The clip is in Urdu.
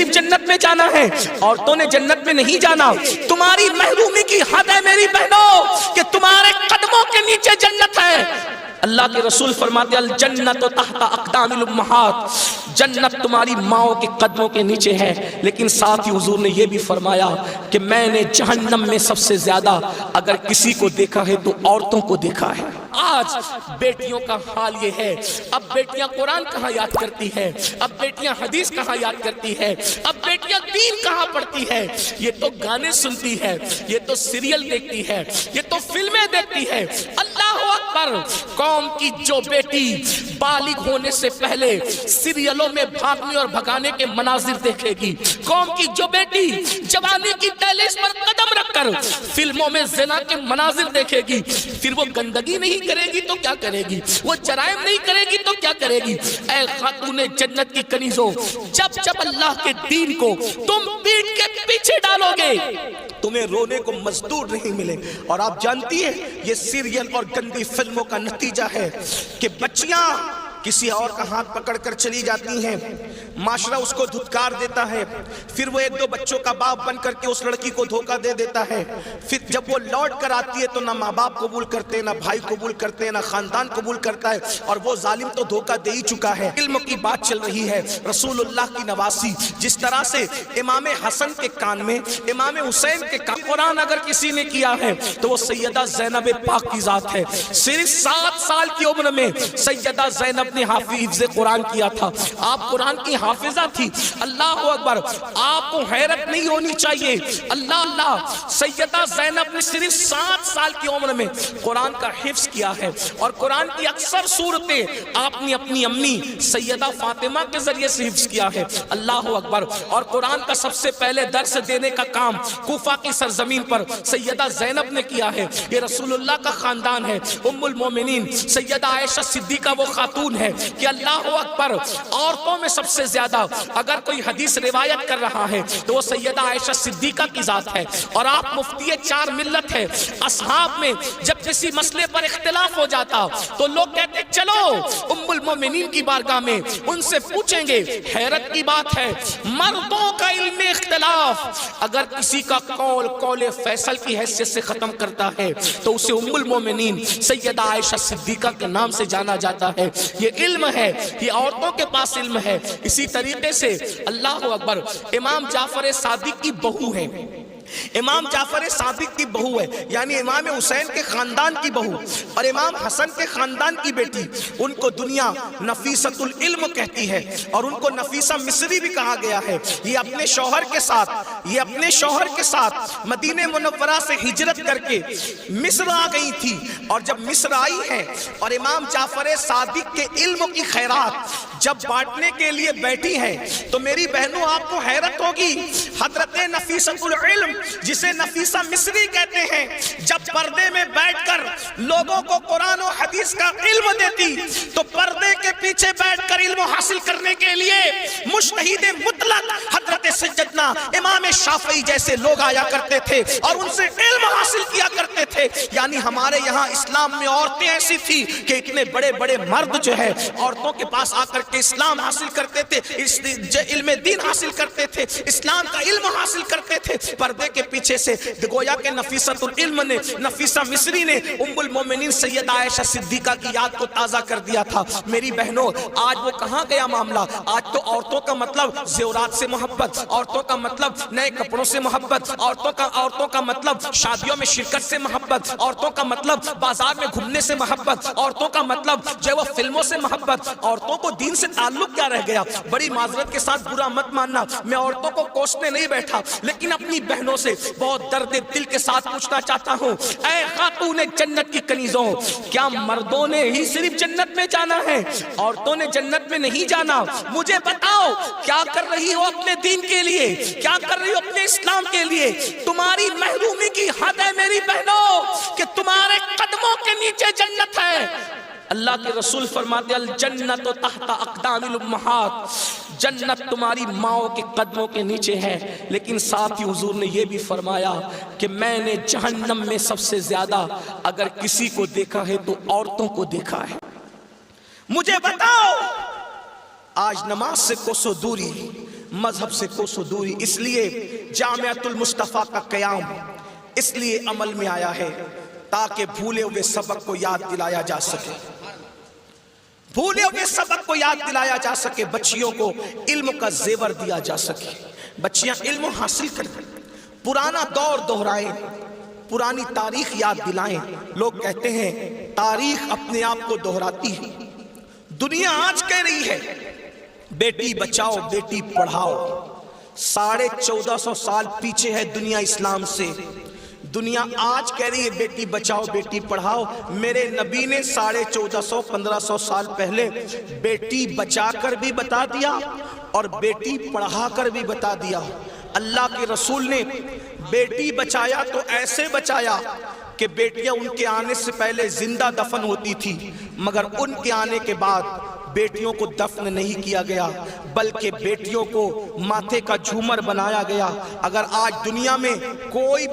صرف جنت میں جانا ہے، عورتوں نے جنت میں نہیں جانا. تمہاری محرومی کی حد ہے میری بہنوں کہ تمہارے قدموں کے نیچے جنت ہے. اللہ کے رسول فرماتے الجنت تحت اقدام الامہات، جنت تمہاری ماؤں کے قدموں کے نیچے ہے. لیکن ساتھ ہی حضور نے یہ بھی فرمایا کہ میں نے جہنم میں سب سے زیادہ اگر کسی کو دیکھا ہے تو عورتوں کو دیکھا ہے. آج بیٹیوں کا حال یہ ہے، اب بیٹیاں قرآن کہاں یاد کرتی ہے، اب بیٹیاں حدیث کہاں یاد کرتی ہے، اب بیٹیاں دین کہاں پڑھتی ہے. یہ تو گانے سنتی ہے، یہ تو سیریل دیکھتی ہے، یہ تو فلمیں دیکھتی ہے. اللہ اکبر. قوم کی جو بیٹی بالغ ہونے سے پہلے سیریلوں میں بھاگنے اور بھگانے کے مناظر دیکھے گی، قوم کی جو بیٹی جوانی کی دہلیز پر قدم رکھ کر فلموں میں زنا کے مناظر دیکھے گی، پھر وہ گندگی نہیں کرے گی تو کیا کرے گی، وہ جرائم نہیں کرے گی تو کیا کرے گی. اے خاتون جنت کی کنیزوں، جب جب اللہ کے دین کو تم پیٹ کے پیچھے ڈالو گے تمہیں رونے کو مزدور نہیں ملے. اور آپ جانتی ہیں یہ سیریل اور گندی فلموں کا نتیجہ ہے کہ بچیاں کسی اور کا ہاتھ پکڑ کر چلی جاتی ہیں، معاشرہ اس کو دھتکار دیتا ہے، پھر وہ ایک دو بچوں کا باپ بن کر کے اس لڑکی کو دھوکہ دے دیتا ہے. پھر جب وہ لوٹ کر آتی ہے تو نہ ماں باپ قبول کرتے، نہ بھائی قبول کرتے، نہ خاندان قبول کرتا ہے، اور وہ ظالم تو دھوکہ دے ہی چکا ہے. علم کی بات چل رہی ہے، رسول اللہ کی نواسی جس طرح سے امام حسن کے کان میں، امام حسین کے کان. قرآن اگر کسی نے کیا ہے تو وہ سیدہ زینب پاک کی ذات ہے. صرف 7 سال کی عمر میں سیدہ زینب نے حافظ قرآن کیا تھا. آپ قرآن کی حافظہ تھی. اللہ اکبر. آپ کو حیرت نہیں ہونی چاہیے. اللہ اللہ. سیدہ زینب نے صرف 7 سال کی عمر میں قرآن کا حفظ کیا ہے، اور قرآن کی اکثر صورتیں آپ نے اپنی امی سیدہ فاطمہ کے ذریعے سے حفظ کیا ہے. اللہ اکبر. اور قرآن کا سب سے پہلے درس دینے کا کام کوفہ کی سرزمین پر سیدہ زینب نے کیا ہے. یہ رسول اللہ کا خاندان ہے. ام المومنین سیدہ عائشہ صدیقہ وہ خاتون ہے کہ اللہ اکبر عورتوں میں سب سے زیادہ اگر کوئی حدیث روایت کر رہا ہے تو وہ سیدہ عائشہ صدیقہ کی ذات ہے. اور آپ مفتی 4 ملت ہے. اصحاب میں جب کسی مسئلے پر اختلاف ہو جاتا تو لوگ کہتے چلو ام المومنین کی بارگاہ میں ان سے پوچھیں گے. حیرت کی بات ہے مردوں کا علم اختلاف اگر کسی کا قول فیصل کی حیثیت سے ختم کرتا ہے تو اسے ام المومنین سیدہ عائشہ صدیقہ کے نام سے جانا جاتا ہے. یہ علم ہے، یہ عورتوں کے پاس علم ہے. اسی طریقے سے اللہ اکبر امام جعفر صادق کی بہو ہے، امام جعفر صادق کی بہو ہے، یعنی امام حسین کے خاندان کی بہو اور امام حسن کے خاندان کی بیٹی. ان کو دنیا نفیسۃ العلم کہتی ہے اور ان کو نفیسہ مصری بھی کہا گیا ہے. یہ اپنے شوہر کے ساتھ مدینہ منورہ سے ہجرت کر کے مصر آ گئی تھی. اور جب مصر آئی ہے اور امام جعفر صادق کے علم کی خیرات جب بانٹنے کے لیے بیٹھی ہیں تو میری بہنوں آپ کو حیرت ہوگی. حضرت نفیسۃ العلم جسے نفیسہ مصری کہتے ہیں جب پردے میں بیٹھ کر لوگوں کو قرآن و حدیث کا علم دیتی تو پردے کے پیچھے بیٹھ کر علم حاصل کرنے کے لیے مجتہد مطلق حضرت سیدنا امام شافعی جیسے لوگ آیا کرتے تھے اور ان سے علم حاصل کیا کرتے تھے. یعنی ہمارے یہاں اسلام میں عورتیں ایسی تھی کہ اتنے بڑے بڑے مرد جو ہے عورتوں کے پاس آ کر کے اسلام حاصل کرتے تھے، علم دین حاصل کرتے تھے، اسلام کا علم حاصل کرتے تھے. پردے کے پیچھے سے گویا کہ نفیسۃ العلم نے، نفیسہ مصری نے ام المومنین سیدہ عائشہ صدیقہ کی یاد کو تازہ کر دیا تھا. میری بہنوں آج وہ کہاں گیا معاملہ؟ آج تو عورتوں کا مطلب زیورات سے محبت، عورتوں کا مطلب نئے کپڑوں سے محبت، عورتوں کا مطلب شادیوں میں شرکت سے محبت، عورتوں کا مطلب بازار میں گھومنے سے محبت، عورتوں کا مطلب جو وہ فلموں سے محبت. عورتوں کو دین سے تعلق کیا رہ گیا؟ بڑی معذرت کے ساتھ برا مت ماننا، میں عورتوں کو کوسنے نہیں بیٹھا، لیکن اپنی بہنوں سے بہت درد دل کے ساتھ پوچھنا چاہتا ہوں، اے خاتون جنت کی کنیزوں، کیا مردوں نے ہی صرف جنت میں جانا ہے، عورتوں نے جنت میں نہیں جانا؟ مجھے بتاؤ کیا کر رہی ہو اپنے دین کے لیے، کیا کر رہی ہو اپنے اسلام کے لیے؟ تمہاری محرومی کی حد ہے میری بہنوں کہ تمہارے قدموں کے نیچے جنت ہے. اللہ کے رسول فرماتے الجنت تحت اقدام الامہات، جنت تمہاری ماؤں کے قدموں کے نیچے ہے. لیکن ساتھ ہی حضور نے یہ بھی فرمایا کہ میں نے جہنم میں سب سے زیادہ اگر کسی کو دیکھا ہے تو عورتوں کو دیکھا ہے. مجھے بتاؤ آج نماز سے کوسوں دوری مذہب سے کوسوں دوری، اس لیے جامعۃ المصطفیٰ کا قیام اس لیے عمل میں آیا ہے تاکہ بھولے ہوئے سبق کو یاد دلایا جا سکے، بھولے ہوئے سبق کو یاد دلایا جا سکے، بچیوں کو علم کا زیور دیا جا سکے، بچیاں علم حاصل کریں، پرانا دور دہرائیں، پرانی تاریخ یاد دلائیں۔ لوگ کہتے ہیں تاریخ اپنے آپ کو دہراتی ہے، دنیا آج کہہ رہی ہے بیٹی بچاؤ بیٹی پڑھاؤ، 1450 سال پیچھے ہے دنیا اسلام سے، دنیا آج کہہ رہی ہے بیٹی بچاؤ بیٹی پڑھاؤ۔ میرے نبی نے 1450-1500 سال پہلے بیٹی بچا کر بھی بتا دیا اور بیٹی پڑھا کر بھی بتا دیا۔ اللہ کے رسول نے بیٹی بچایا تو ایسے بچایا کہ بیٹیاں ان کے آنے سے پہلے زندہ دفن ہوتی تھی، مگر ان کے آنے کے بعد بیٹیوں کو دفن نہیں کیا گیا بلکہ بیٹیوں کو ماتھے کا جھومر بنایا گیا۔ اگر آج دنیا میں کوئی